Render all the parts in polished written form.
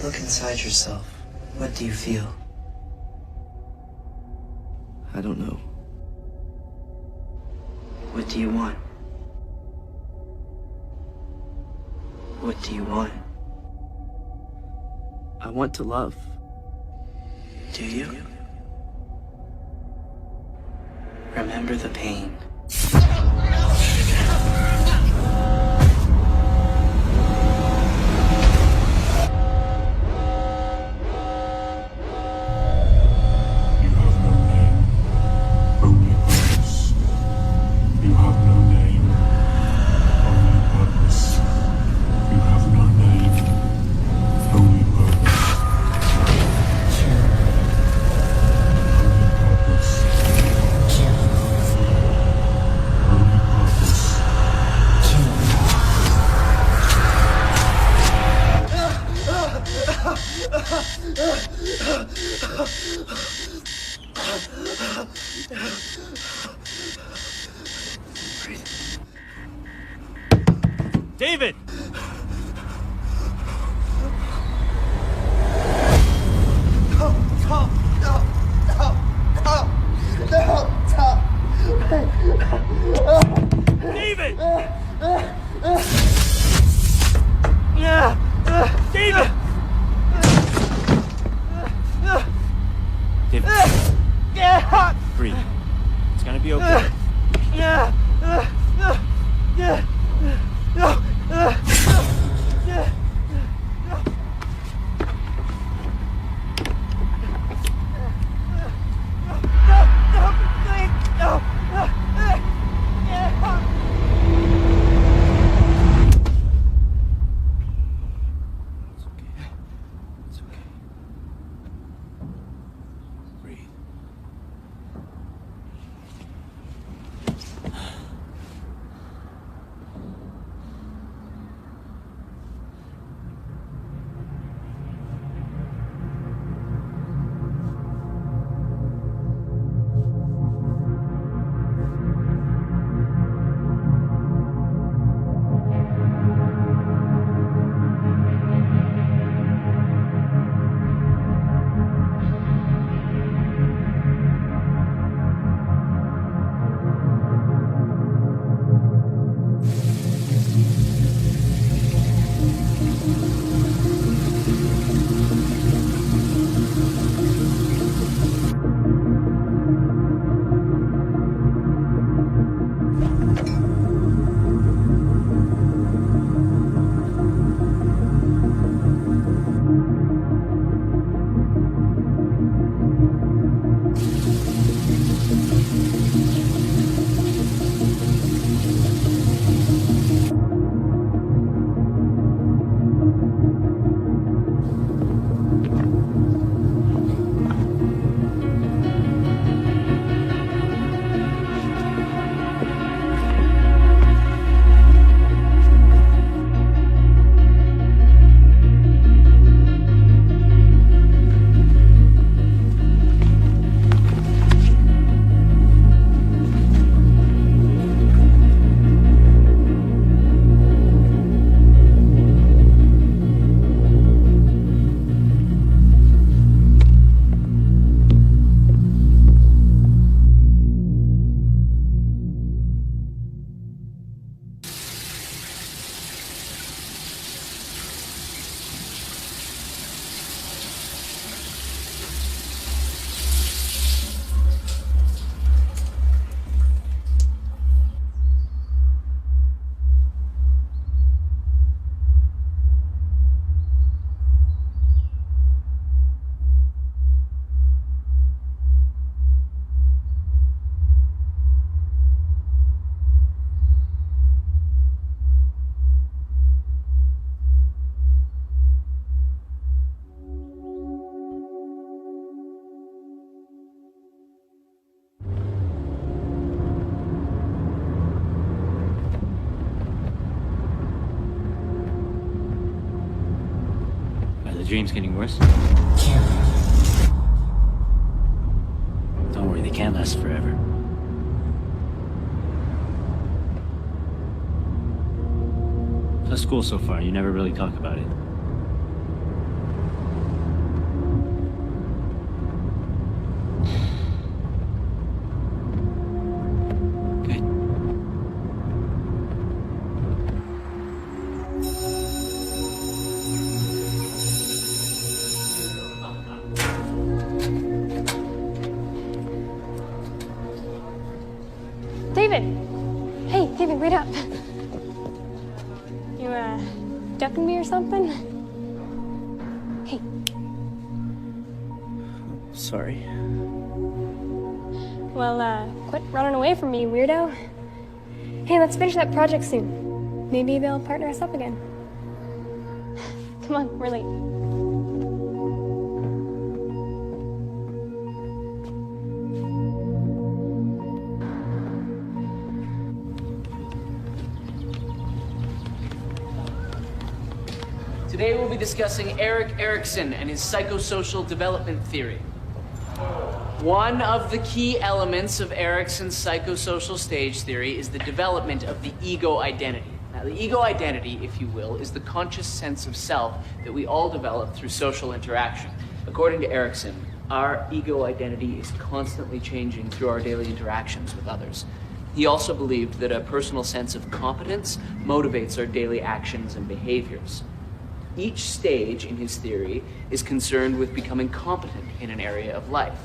Look inside yourself. What do you feel? I don't know. What do you want? What do you want? I want to love. Do you? Remember the pain. David! David! David! David, breathe. It's gonna be okay. dream's getting worse? Don't worry, they can't last forever. How's school so far? You never really talk about it. ducking me or something? Hey, Sorry. well, quit running away from me, weirdo. Hey, let's finish that project soon. Maybe they'll partner us up again. Come on, we're late. Today we'll be discussing Erik Erikson and his psychosocial development theory. One of the key elements of Erikson's psychosocial stage theory is the development of the ego identity. Now, the ego identity, if you will, is the conscious sense of self that we all develop through social interaction. According to Erikson, our ego identity is constantly changing through our daily interactions with others. He also believed that a personal sense of competence motivates our daily actions and behaviors. Each stage in his theory is concerned with becoming competent in an area of life.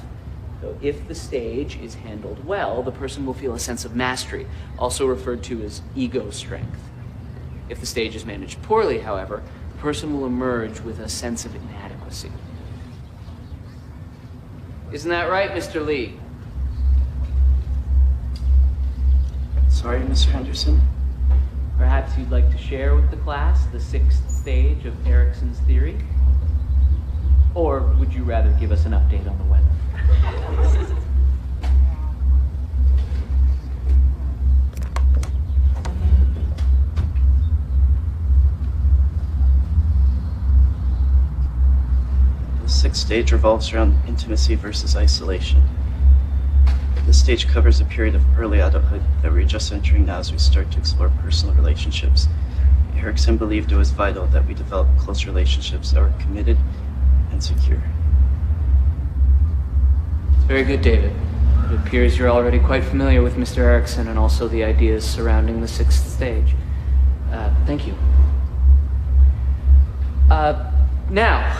So if the stage is handled well, the person will feel a sense of mastery, also referred to as ego strength. If the stage is managed poorly, however, the person will emerge with a sense of inadequacy. Isn't that right, Mr. Lee? Sorry, Mr. Henderson. Perhaps you'd like to share with the class the 6th stage of Erikson's theory? Or would you rather give us an update on the weather? The 6th stage revolves around intimacy versus isolation. This stage covers a period of early adulthood that we're just entering now as we start to explore personal relationships. Erikson believed it was vital that we develop close relationships that were committed and secure. Very good, David. It appears you're already quite familiar with Mr. Erikson and also the ideas surrounding the 6th stage. Thank you. Now.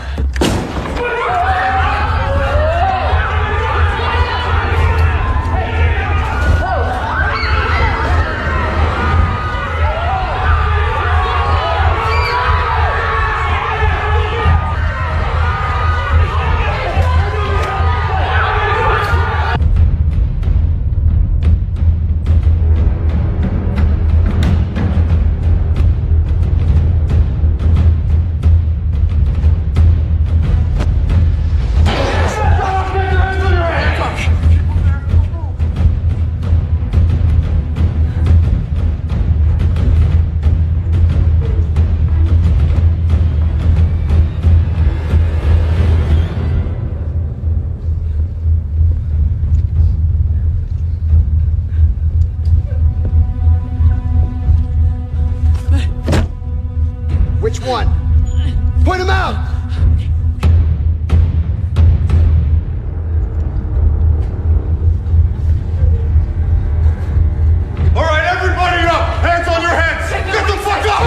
Which one? Point him out! All right, everybody up! Hands on your heads! Get the fuck up!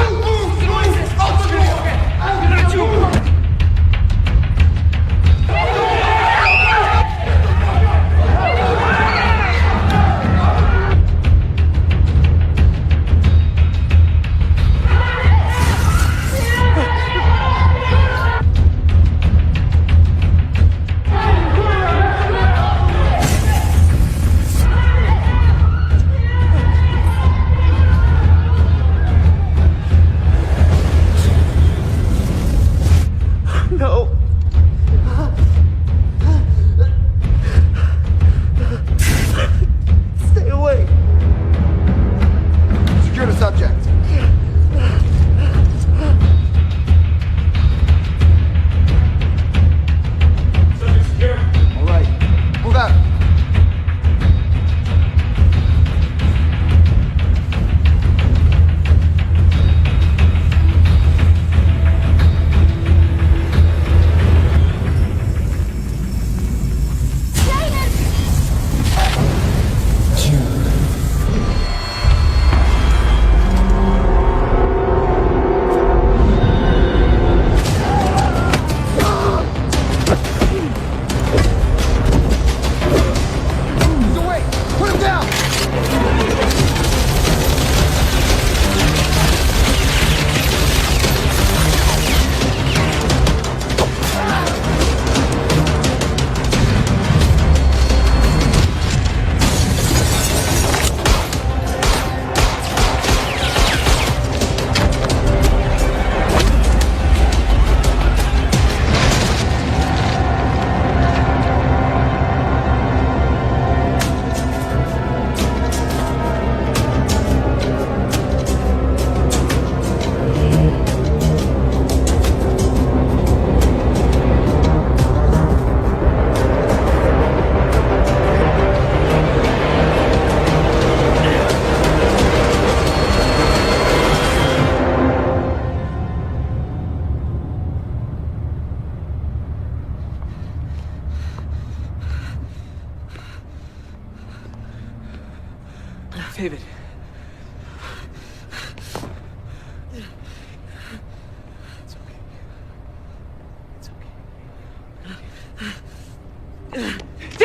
Out the door!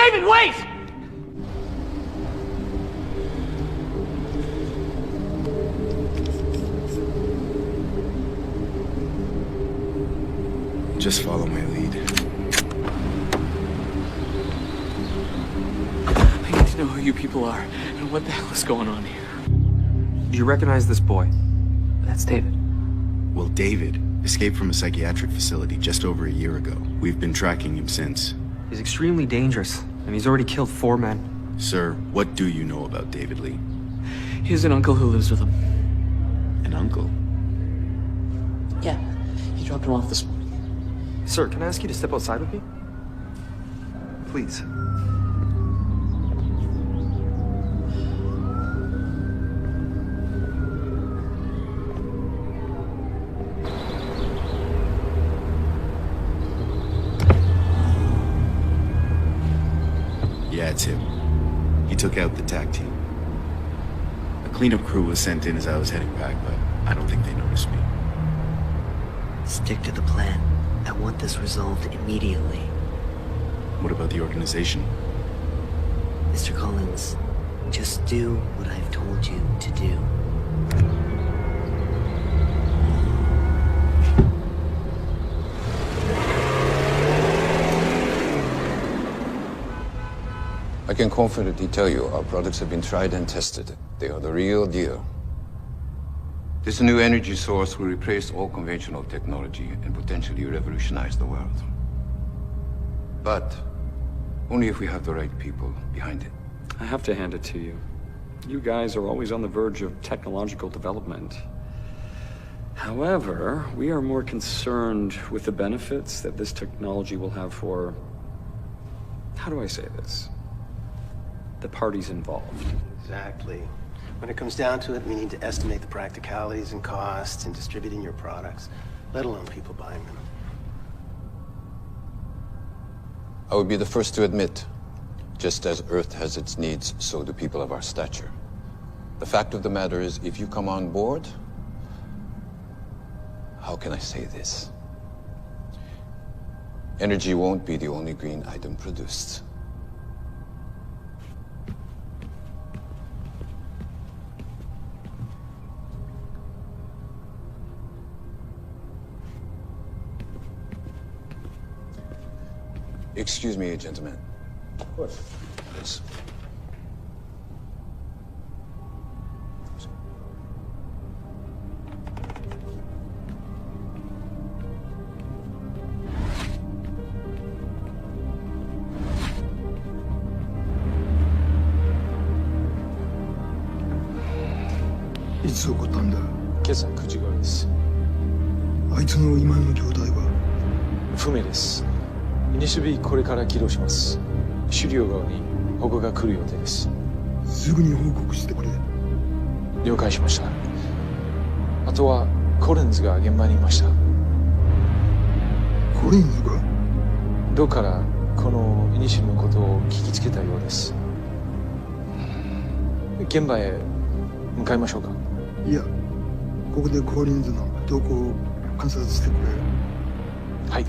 David, wait! Just follow my lead. I need to know who you people are and what the hell is going on here. Do you recognize this boy? That's David. Well, David escaped from a psychiatric facility just over a year ago. We've been tracking him since. He's extremely dangerous, and he's already killed 4 men. Sir, what do you know about David Lee? He has an uncle who lives with him. An uncle? Yeah, he dropped him off this morning. Sir, can I ask you to step outside with me? Please. Yeah, it's him. He took out the TAC team. A cleanup crew was sent in as I was heading back, but I don't think they noticed me. Stick to the plan. I want this resolved immediately. What about the organization? Mr. Collins, just do what I've told you to do. I can confidently tell you our products have been tried and tested. They are the real deal. This new energy source will replace all conventional technology and potentially revolutionize the world. But only if we have the right people behind it. I have to hand it to you. You guys are always on the verge of technological development. However, we are more concerned with the benefits that this technology will have for... how do I say this? The parties involved. Exactly. When it comes down to it, we need to estimate the practicalities and costs in distributing your products, let alone people buying them. I would be the first to admit, just as Earth has its needs, so do people of our stature. The fact of the matter is, if you come on board, how can I say this? Energy won't be the only green item produced. Excuse me, gentlemen. Of course. Please.いつ起こったんだ？今朝9時頃です。あいつの今の状態は？不明です。イニシビこれから起動します。狩猟側に報告が来る予定です。すぐに報告してくれ。了解しました。あとはコリンズが現場にいました。コリンズが？どうからこのイニシルのことを聞きつけたようです。現場へ向かいましょうか。いや、ここでコリンズの動向を観察してくれ。はい。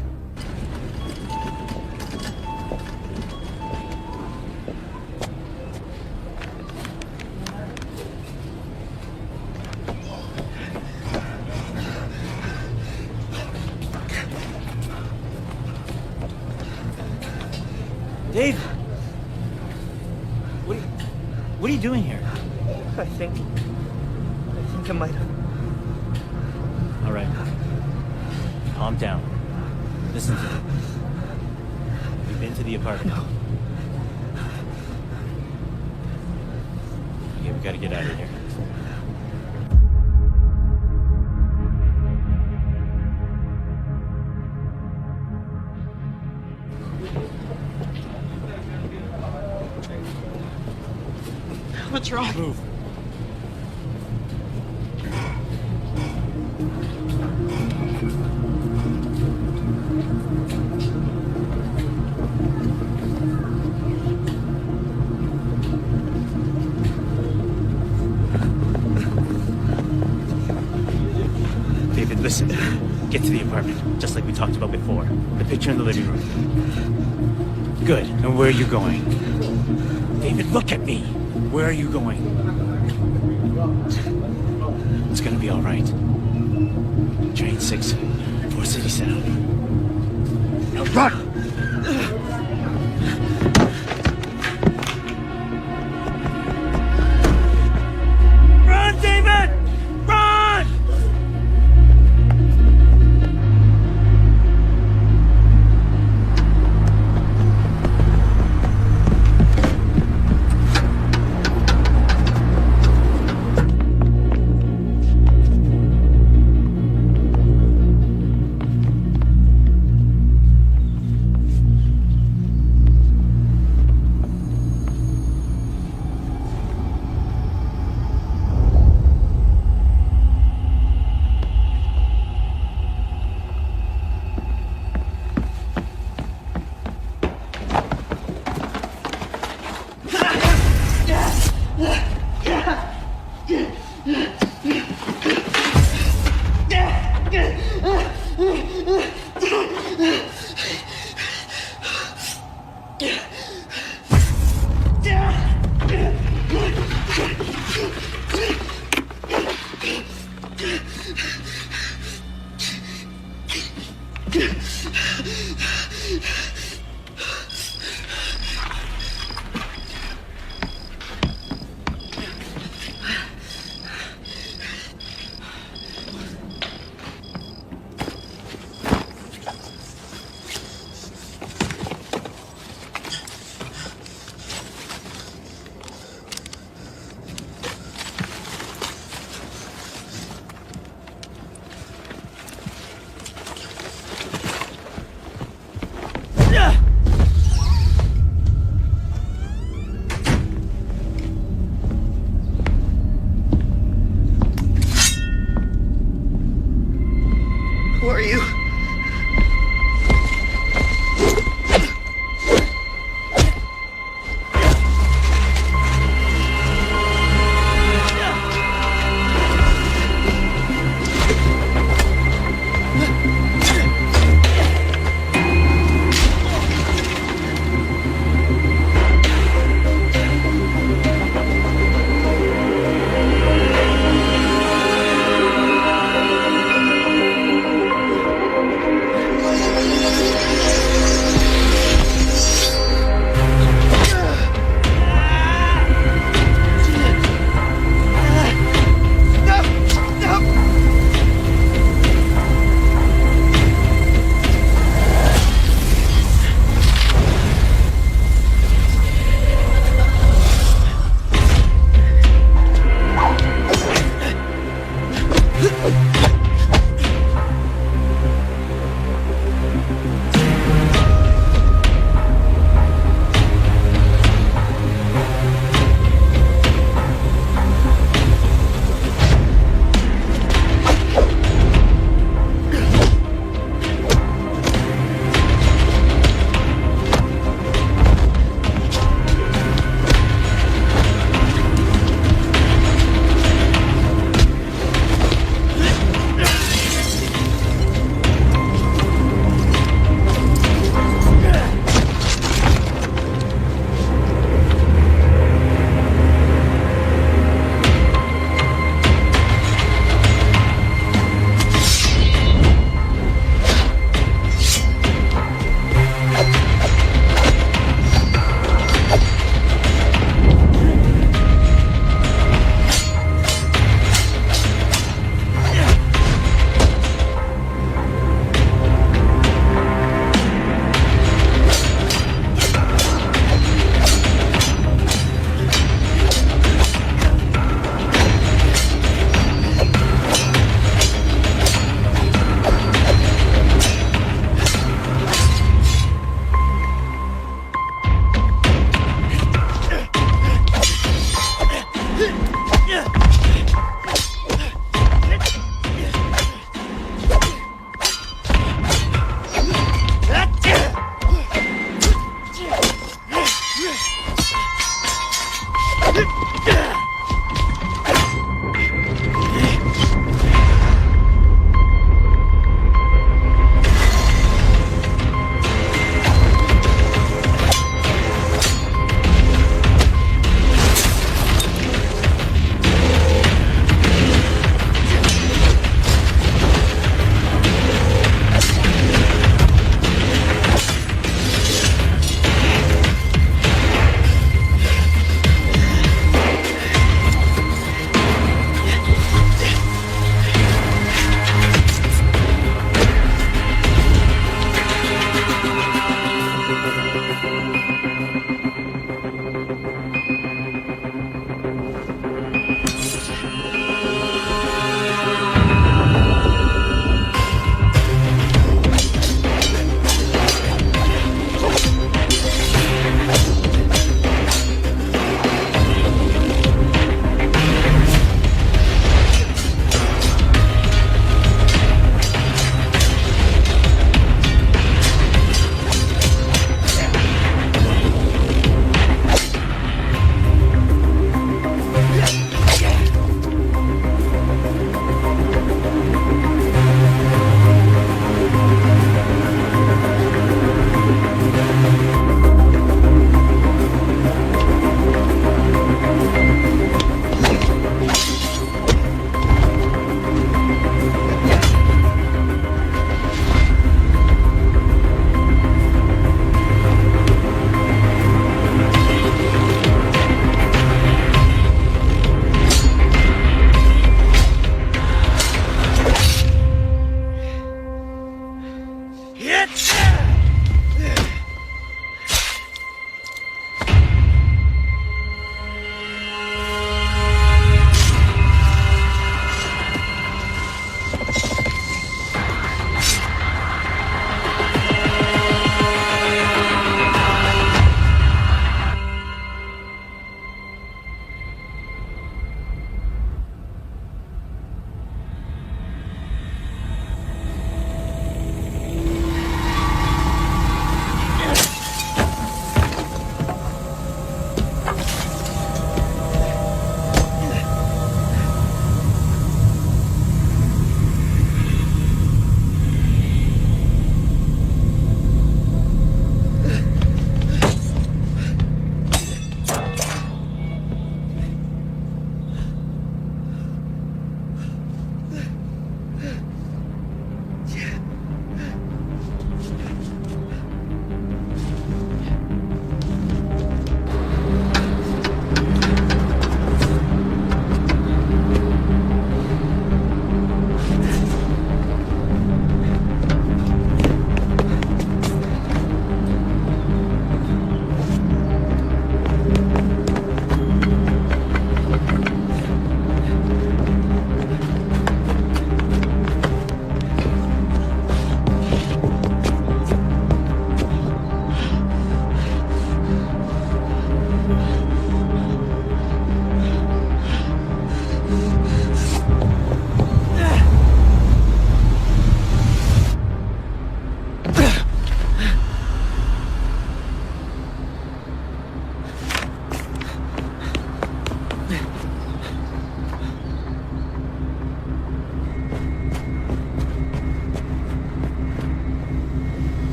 Dave! What are you doing here? I think I might have... All right. Calm down. Listen to me. You've been to the apartment. No. Okay, we gotta get out of here. What's wrong? Move. David, listen. Get to the apartment, just like we talked about before. The picture in the living room. Good. And where are you going? David, look at me. Where are you going? It's gonna be all right. Train 6, 4 City Center. Now run! Run, David! Run! Who are you?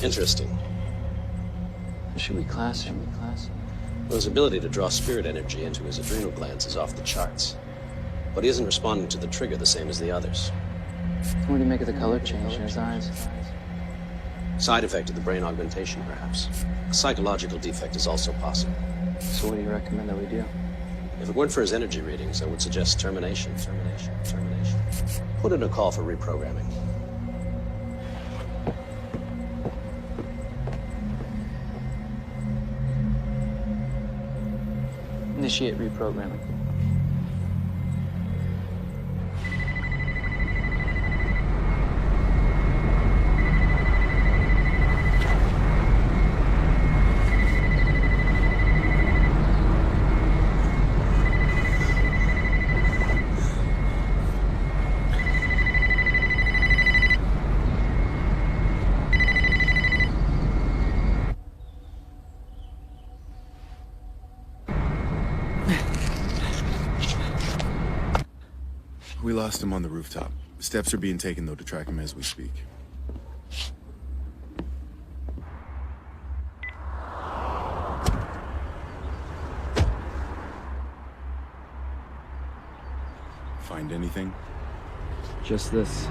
Interesting. Should we class him? Well, his ability to draw spirit energy into his adrenal glands is off the charts. But he isn't responding to the trigger the same as the others. What do you make of the color change in his eyes? Side effect of the brain augmentation, perhaps. A psychological defect is also possible. So what do you recommend that we do? If it weren't for his energy readings, I would suggest termination. Put in a call for reprogramming. Initiate reprogramming. We lost him on the rooftop. Steps are being taken, though, to track him as we speak. Find anything? Just this.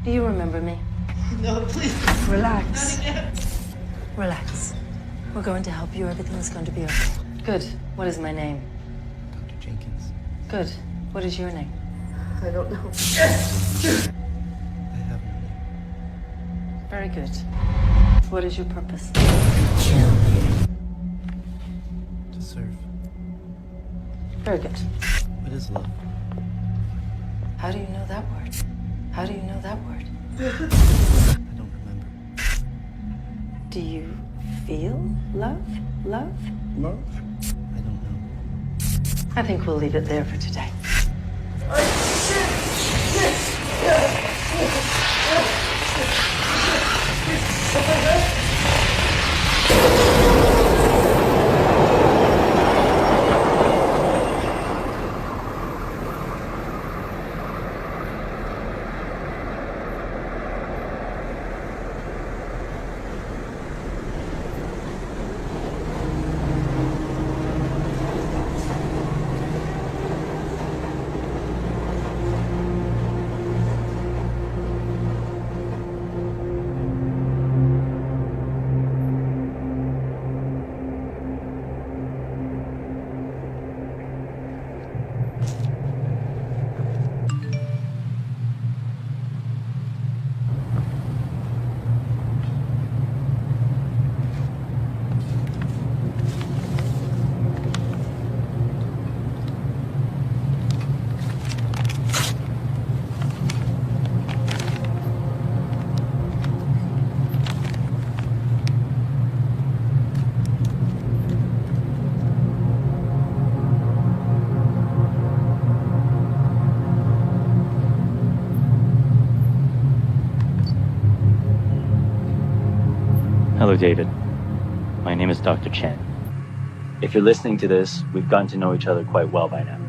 Do you remember me? No, please. Relax. Relax. We're going to help you. Everything's going to be okay. Good. What is my name? Dr. Jenkins. Good. What is your name? I don't know. I have no name. Very good. What is your purpose? To serve. Very good. What is love? How do you know that word? How do you know that word? I don't remember. Do you feel love? Love? Love? I don't know. I think we'll leave it there for today. Hello, David. My name is Dr. Chen. If you're listening to this, we've gotten to know each other quite well by now.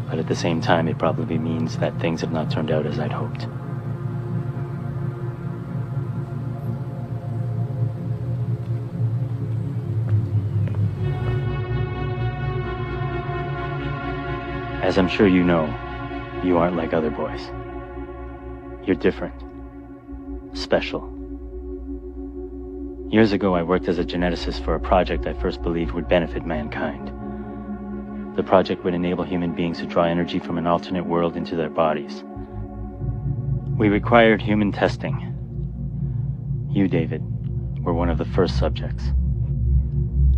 But at the same time, it probably means that things have not turned out as I'd hoped. As I'm sure you know, you aren't like other boys. You're different. Special. Years ago, I worked as a geneticist for a project I first believed would benefit mankind. The project would enable human beings to draw energy from an alternate world into their bodies. We required human testing. You, David, were one of the first subjects.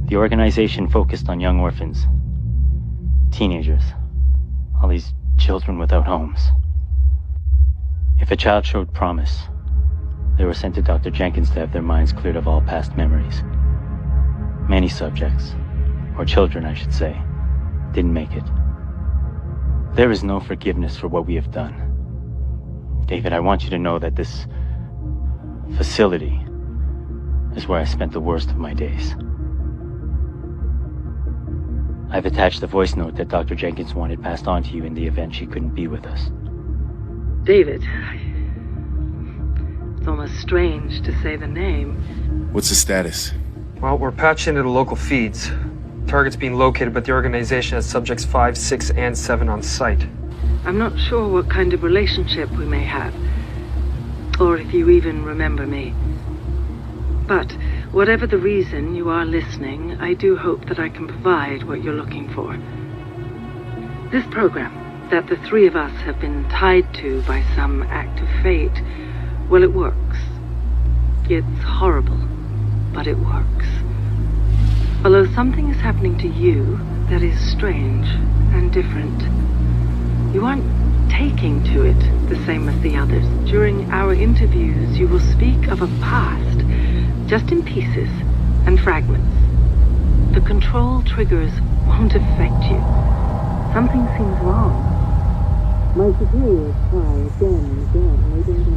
The organization focused on young orphans, teenagers, all these children without homes. If a child showed promise, they were sent to Dr. Jenkins to have their minds cleared of all past memories. Many subjects, or children I should say, didn't make it. There is no forgiveness for what we have done. David, I want you to know that this facility is where I spent the worst of my days. I've attached the voice note that Dr. Jenkins wanted passed on to you in the event she couldn't be with us. David, it's almost strange to say the name. What's the status? Well, we're patched into the local feeds. Target's being located, but the organization has subjects 5, 6, and 7 on site. I'm not sure what kind of relationship we may have, or if you even remember me. But whatever the reason you are listening, I do hope that I can provide what you're looking for. This program that the three of us have been tied to by some act of fate, well, it works. It's horrible, but it works. Although something is happening to you that is strange and different. You aren't taking to it the same as the others. During our interviews, you will speak of a past, just in pieces and fragments. The control triggers won't affect you. Something seems wrong. My superiors try again and again, and they don't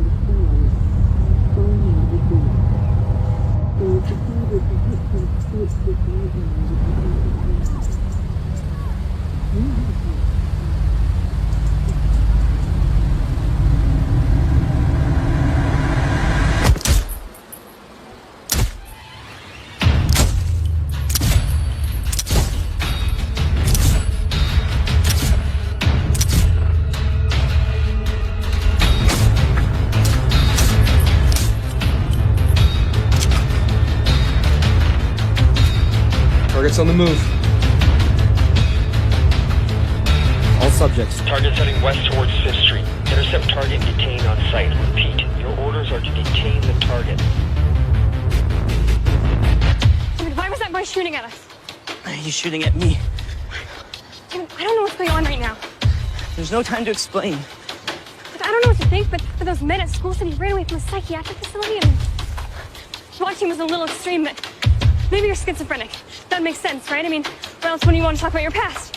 understand. They decided to hit some state this Target's on the move. All subjects. Target's heading west towards 5th Street. Intercept target and detain on site. Repeat, your orders are to detain the target. David, why was that boy shooting at us? He's shooting at me. David, I don't know what's going on right now. There's no time to explain. Like, I don't know what to think, but those men at school said he ran away from a psychiatric facility, and watching was a little extreme, but maybe you're schizophrenic. That makes sense, right? I mean, what else when you want to talk about your past?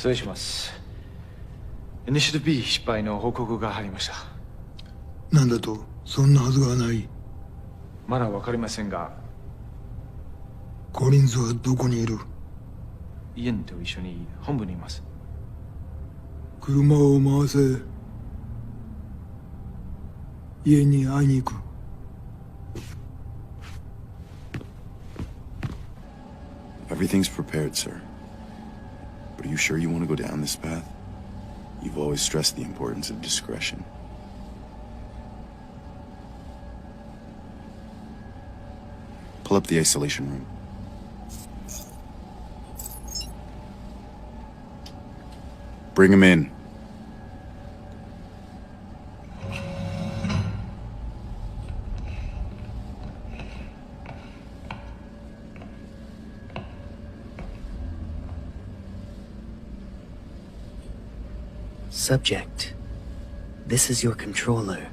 失礼します。イニシティブ B 失敗の報告が入りました。なんだと？そんなはずがない。まだわかりませんが、コリンズはどこにいる？イエンと一緒に本部にいます。車を回せ。家に会いに行く。Everything's prepared, sir. But are you sure you want to go down this path? You've always stressed the importance of discretion. Pull up the isolation room. Bring him in. Subject, this is your controller.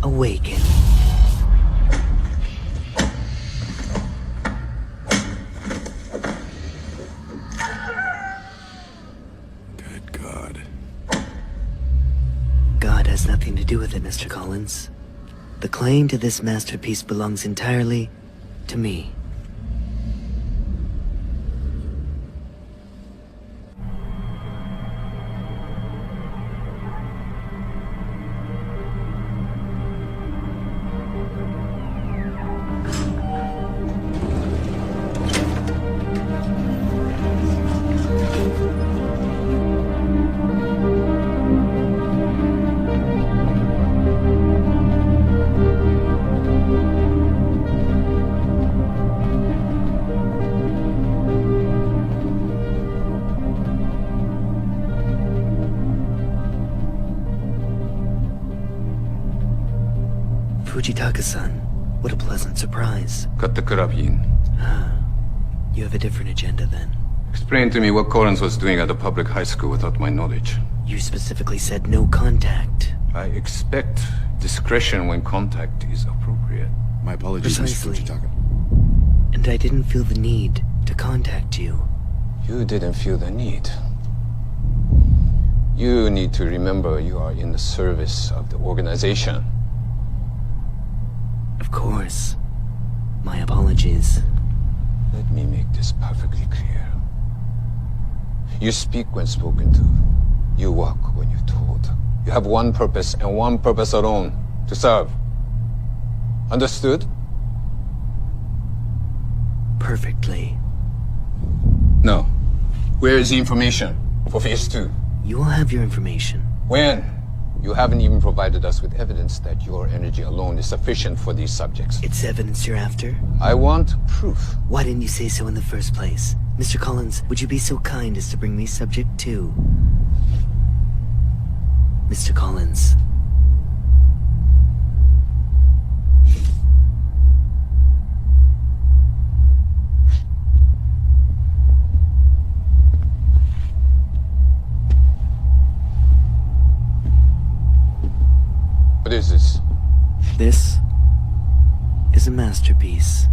Awaken. Good God. God has nothing to do with it, Mr. Collins. The claim to this masterpiece belongs entirely to me. Fujitaka-san, what a pleasant surprise. Cut the carabine. You have a different agenda then. Explain to me what Collins was doing at a public high school without my knowledge. You specifically said no contact. I expect discretion when contact is appropriate. My apologies, Precisely. Mr. Fujitaka. And I didn't feel the need to contact you. You didn't feel the need. You need to remember you are in the service of the organization. Of course. My apologies. Let me make this perfectly clear. You speak when spoken to. You walk when you're told. You have one purpose and one purpose alone: to serve. Understood? Perfectly. No. Where is the information for Phase 2? You will have your information. When? You haven't even provided us with evidence that your energy alone is sufficient for these subjects. It's evidence you're after? I want proof. Why didn't you say so in the first place? Mr. Collins, would you be so kind as to bring me subject 2? Mr. Collins. What is this? This is a masterpiece.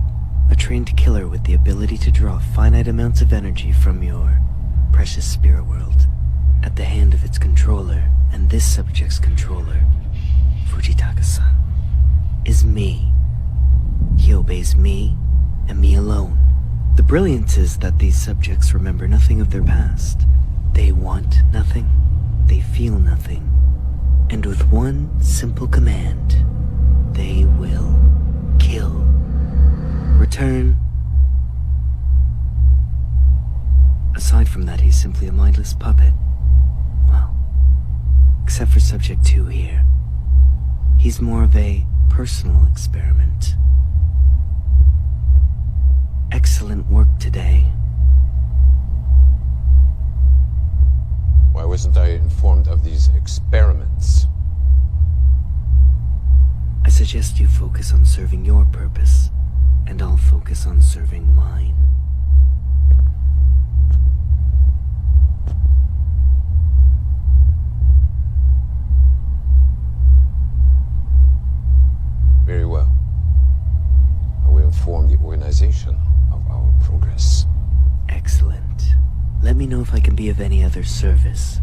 A trained killer with the ability to draw finite amounts of energy from your precious spirit world at the hand of its controller. And this subject's controller, Fujitaka-san, is me. He obeys me and me alone. The brilliance is that these subjects remember nothing of their past. They want nothing. They feel nothing. And with one simple command, they will kill. Return. Aside from that, he's simply a mindless puppet. Well, except for Subject 2 here. He's more of a personal experiment. Excellent work today. Why wasn't I informed of these experiments? I suggest you focus on serving your purpose, and I'll focus on serving mine. Very well. I will inform the organization of our progress. Excellent. Let me know if I can be of any other service.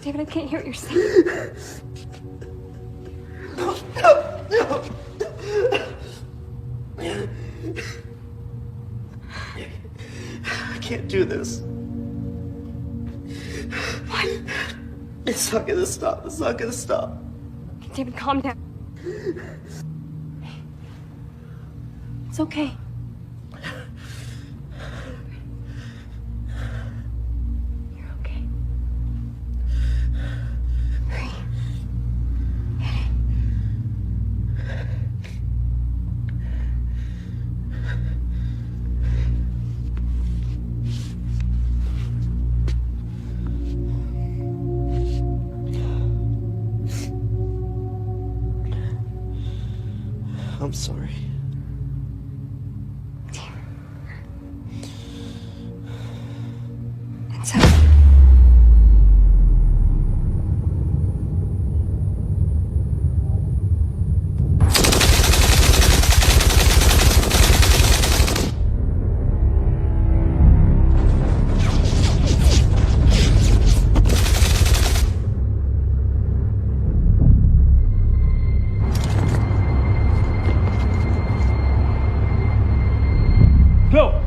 David, I can't hear what you're saying. I can't do this. What? It's not gonna stop. It's not gonna stop. David, calm down. It's okay. You're okay. Breathe. I'm sorry. It's okay. Go!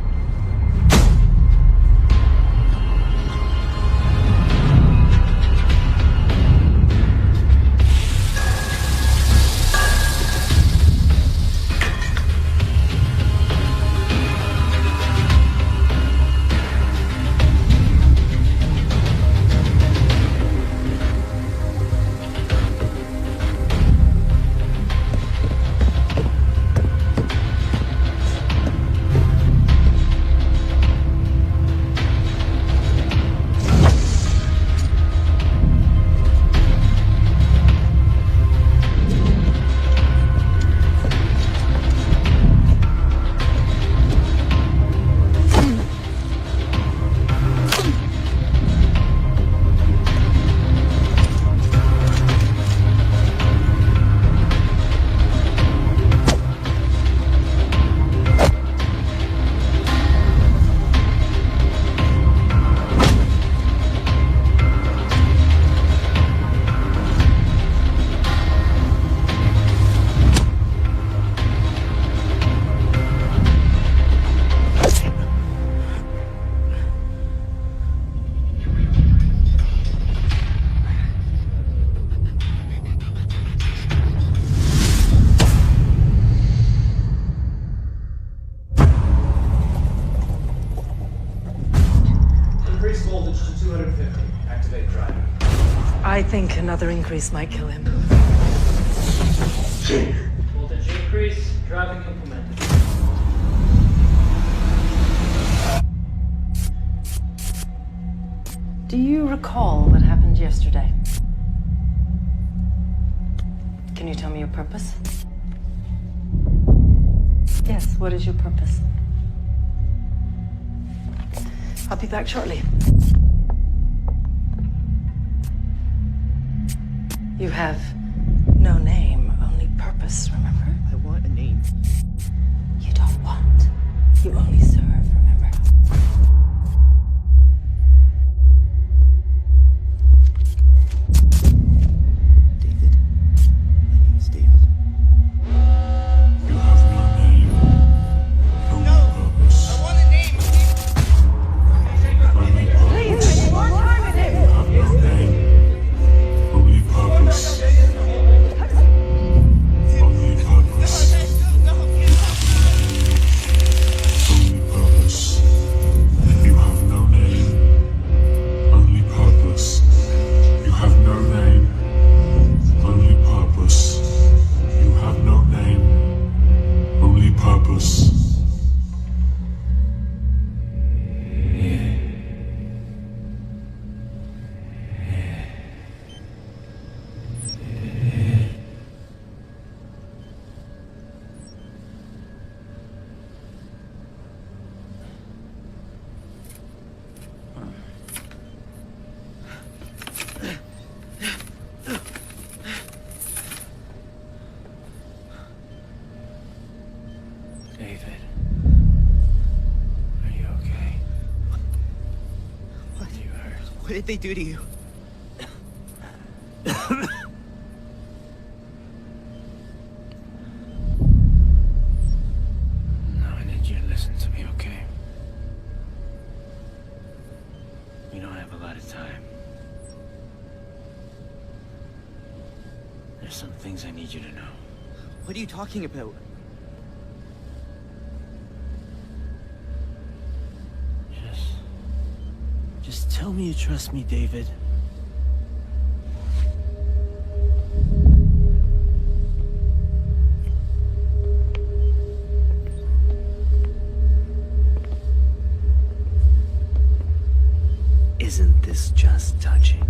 Increase voltage to 250. Activate driver. I think another increase might kill him. Voltage increase. Driving implemented. Do you recall what happened yesterday? Can you tell me your purpose? Yes, what is your purpose? I'll be back shortly. You have no name, only purpose, remember? I want a name. You don't want. You only serve, remember? David. My name is David. You have no name. No purpose. I want a name. What did they do to you? Now I need you to listen to me, okay? We don't have a lot of time. There's some things I need you to know. What are you talking about? Just tell me you trust me, David. Isn't this just touching?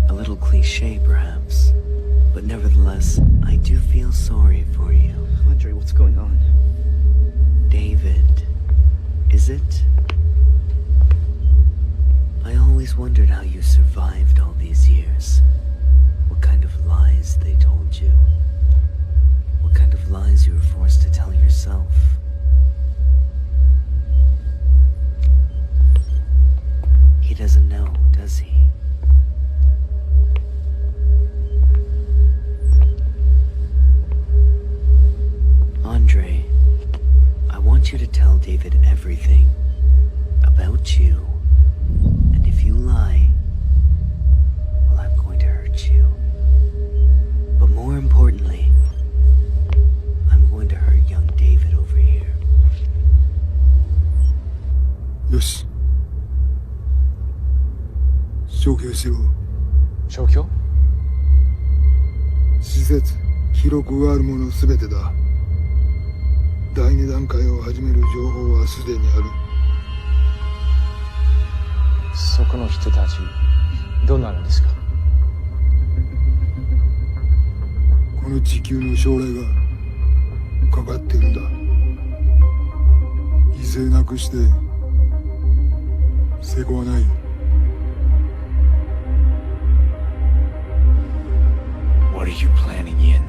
A little cliche, perhaps, but nevertheless, I do feel sorry for you. Andre, what's going on? David, is it? I always wondered how you survived all these years. What kind of lies they told you. What kind of lies you were forced to tell yourself. He doesn't know, does he? Andre, I want you to tell David everything about you. And if you lie, well, I'm going to hurt you. But more importantly, I'm going to hurt young David over here. よし。消去しろ。消去？施設、記録があるものすべてだ。第二段階を始める情報はすでにある。そこの人たち、どうなるんですか？この地球の将来がかかっているんだ。犠牲なくして成功はない。What are you planning, Yin?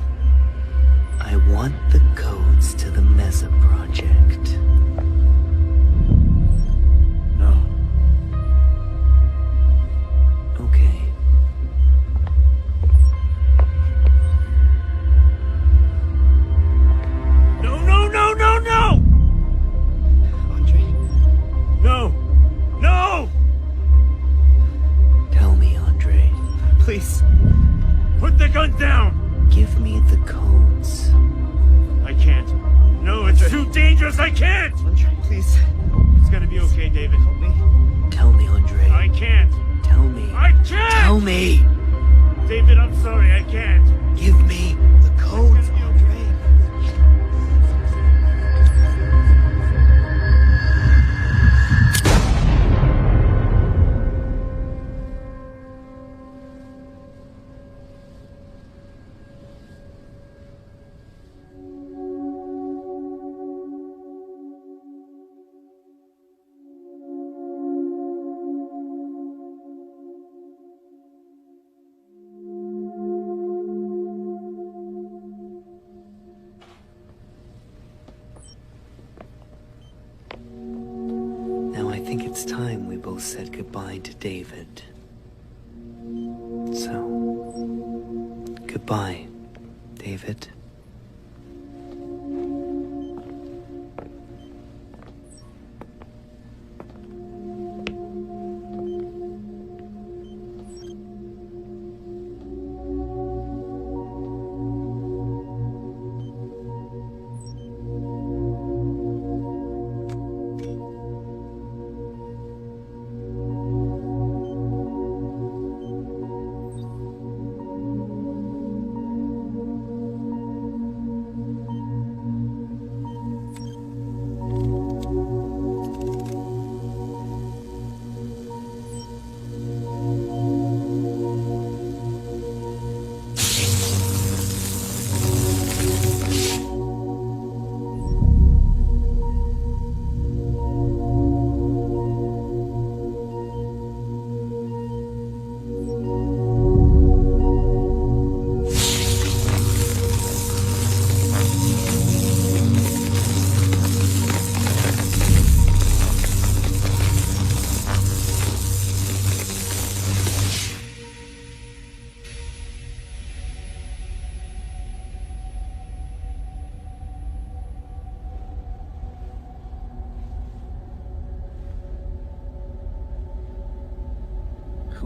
I want the codes to the Mesa project. No. Okay. No, no, no, no, no! Andre? No! No! Tell me, Andre. Please. Put the gun down! Give me the codes. I can't. No, it's too dangerous. I can't! Andre, please. It's gonna be okay, David. Help me. Tell me, Andre. I can't. Tell me. I can't! Tell me! David, I'm sorry. I can't. Give me the codes, Andre. Now I think it's time we both said goodbye to David. So, goodbye, David.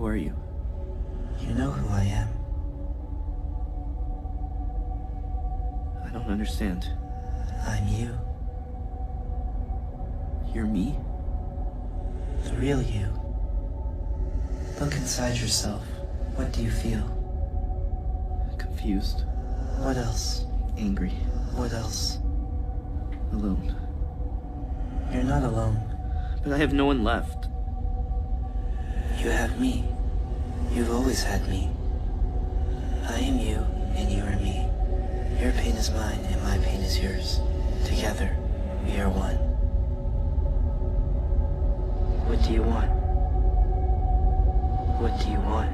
Who are you? You know who I am. I don't understand. I'm you. You're me? The real you. Look inside yourself. What do you feel? Confused. What else? Angry. What else? Alone. You're not alone. But I have no one left. You have me. You've always had me. I am you, and you are me. Your pain is mine, and my pain is yours. Together, we are one. What do you want? What do you want?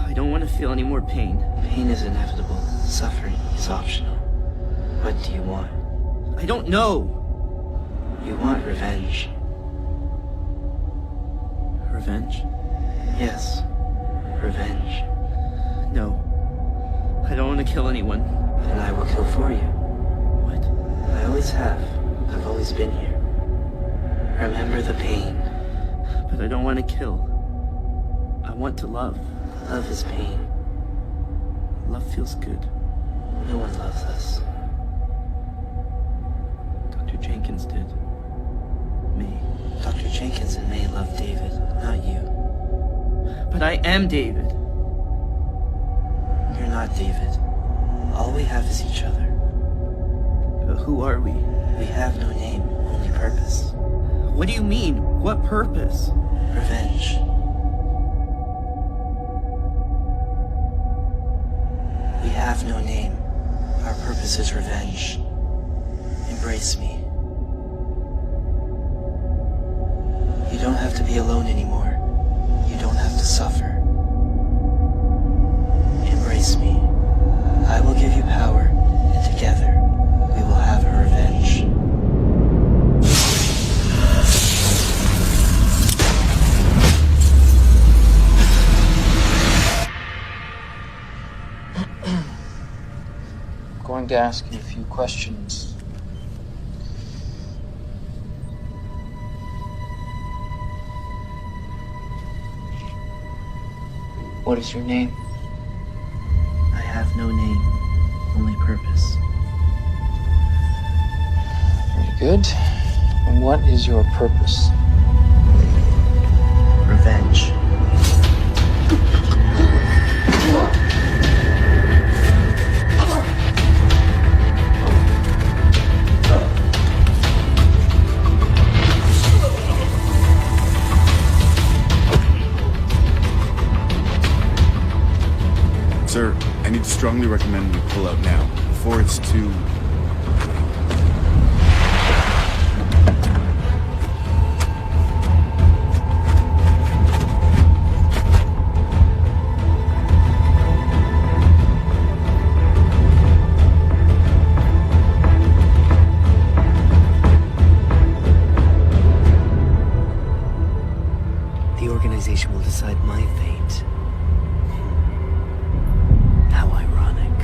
I don't want to feel any more pain. Pain is inevitable. Suffering is optional. What do you want? I don't know. You want revenge. Revenge? Yes. Revenge. No. I don't want to kill anyone. Then I will kill for you. What? I always have. I've always been here. Remember the pain. But I don't want to kill. I want to love. Love is pain. Love feels good. No one loves us. Dr. Jenkins did. May. Dr. Jenkins and May love David, not you. But I am David. You're not David. All we have is each other. But who are we? We have no name, only purpose. What do you mean? What purpose? Revenge. We have no name. Our purpose is revenge. Embrace me. You don't have to be alone anymore. You don't have to suffer. Embrace me. I will give you power, and together, we will have a revenge. I'm going to ask you a few questions. What is your name? I have no name, only purpose. Very good. And what is your purpose? Revenge. Sir, I need to strongly recommend we pull out now, before it's too... The organization will decide my fate. How ironic.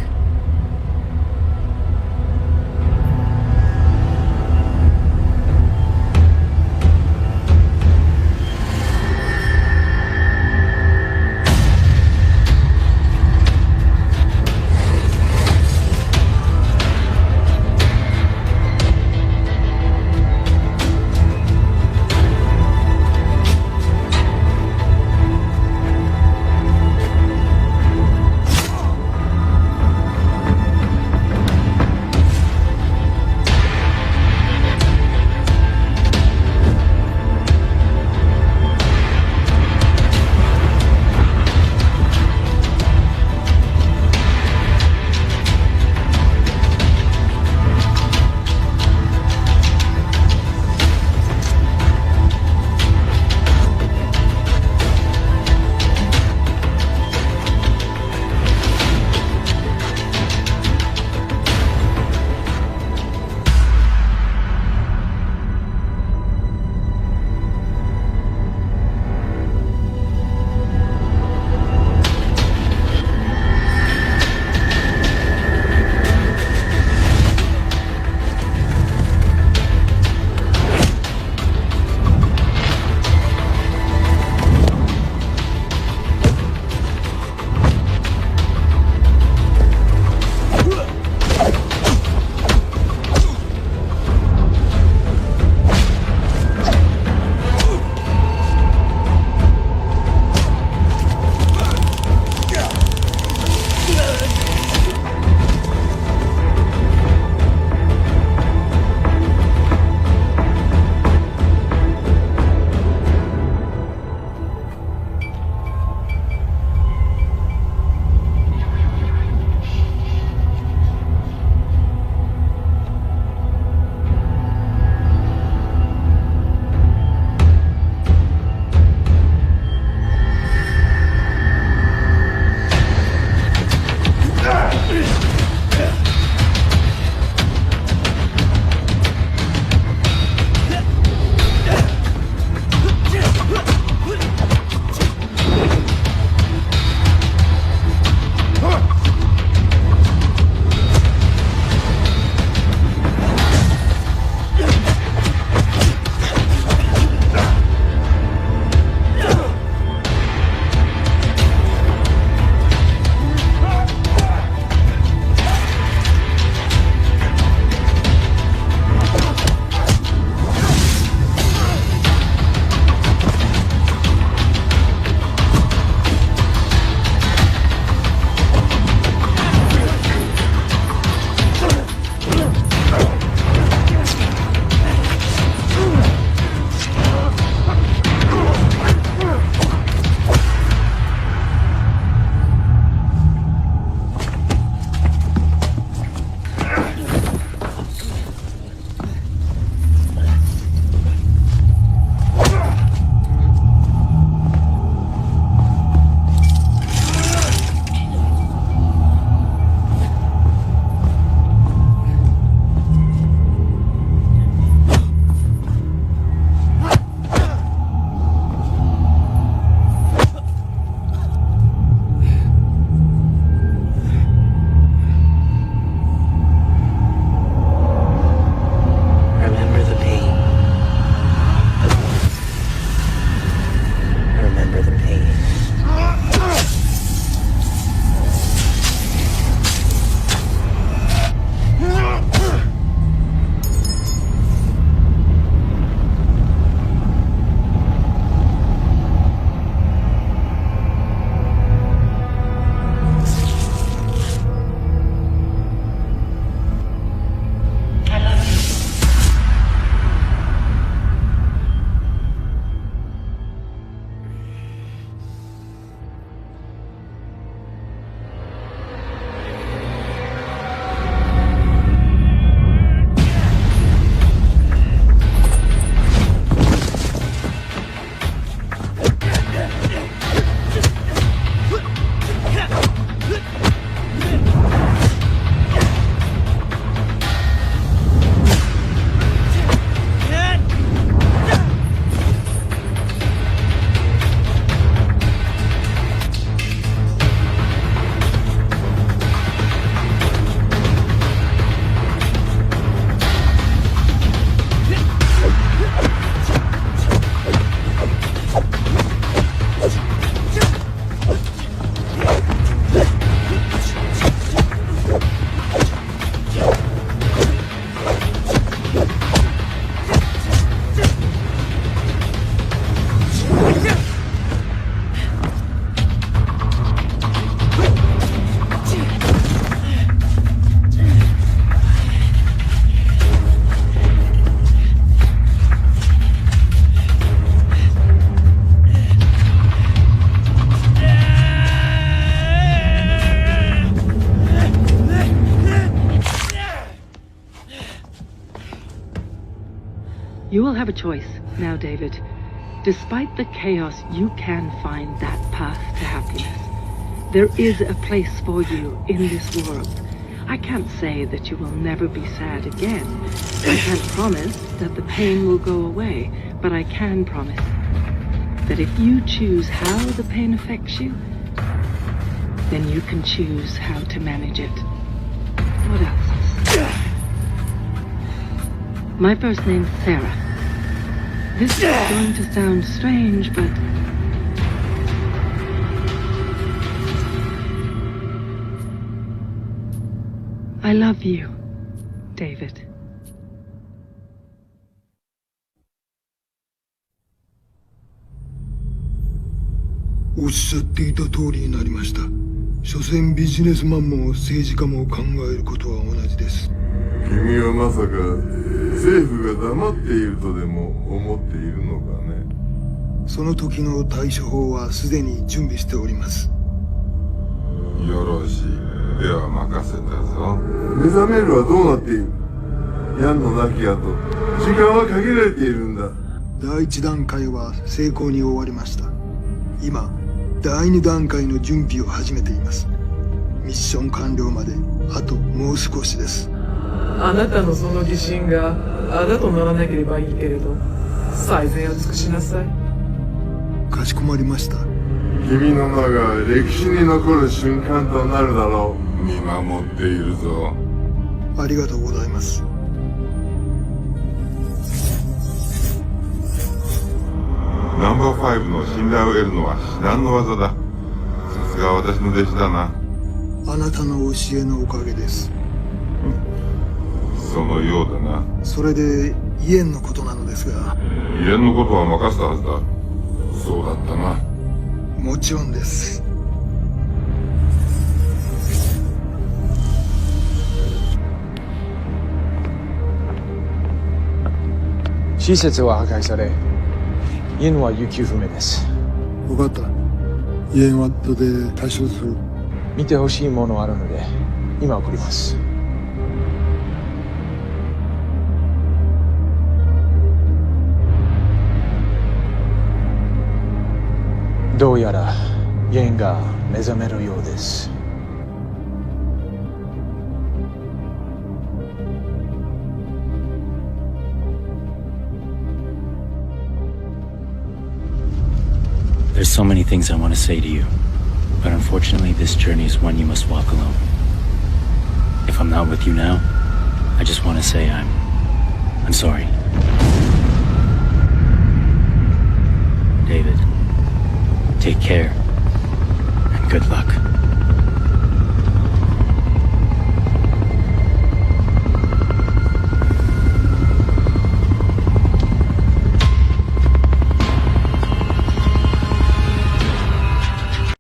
You will have a choice now, David. Despite the chaos, you can find that path to happiness. There is a place for you in this world. I can't say that you will never be sad again. I can't promise that the pain will go away, but I can promise that if you choose how the pain affects you, then you can choose how to manage it. What else? My first name's Sarah. This is going to sound strange, but I love you, David. おっしゃっていた通りになりました。所詮ビジネスマンも政治家も考えることは同じです。君はまさか政府が黙っているとでも思っているのかね。その時の対処法はすでに準備しております。よろしい。では任せたぞ。目覚めるはどうなっている？ヤンの亡き後、時間は限られているんだ。第一段階は成功に終わりました。今、第二段階の準備を始めています。ミッション完了まであともう少しです。あなたのその疑心があだとならなければいいけれど、最善を尽くしなさい。かしこまりました。君の名が歴史に残る瞬間となるだろう。見守っているぞ。ありがとうございます。ナンバー5の信頼を得るのは至難の技だ。さすが私の弟子だな。あなたの教えのおかげです。そのようだな。それでイエンのことなのですが。イエンのことは任せたはずだ。そうだったな。もちろんです。施設は破壊され、イエンは行方不明です。分かった。イエンは後で対処する。見てほしいものあるので、今送ります。どうやらイエンが目覚めるようです。There's so many things I want to say to you, but unfortunately this journey is one you must walk alone. If I'm not with you now, I just want to say I'm sorry. David, take care, and good luck.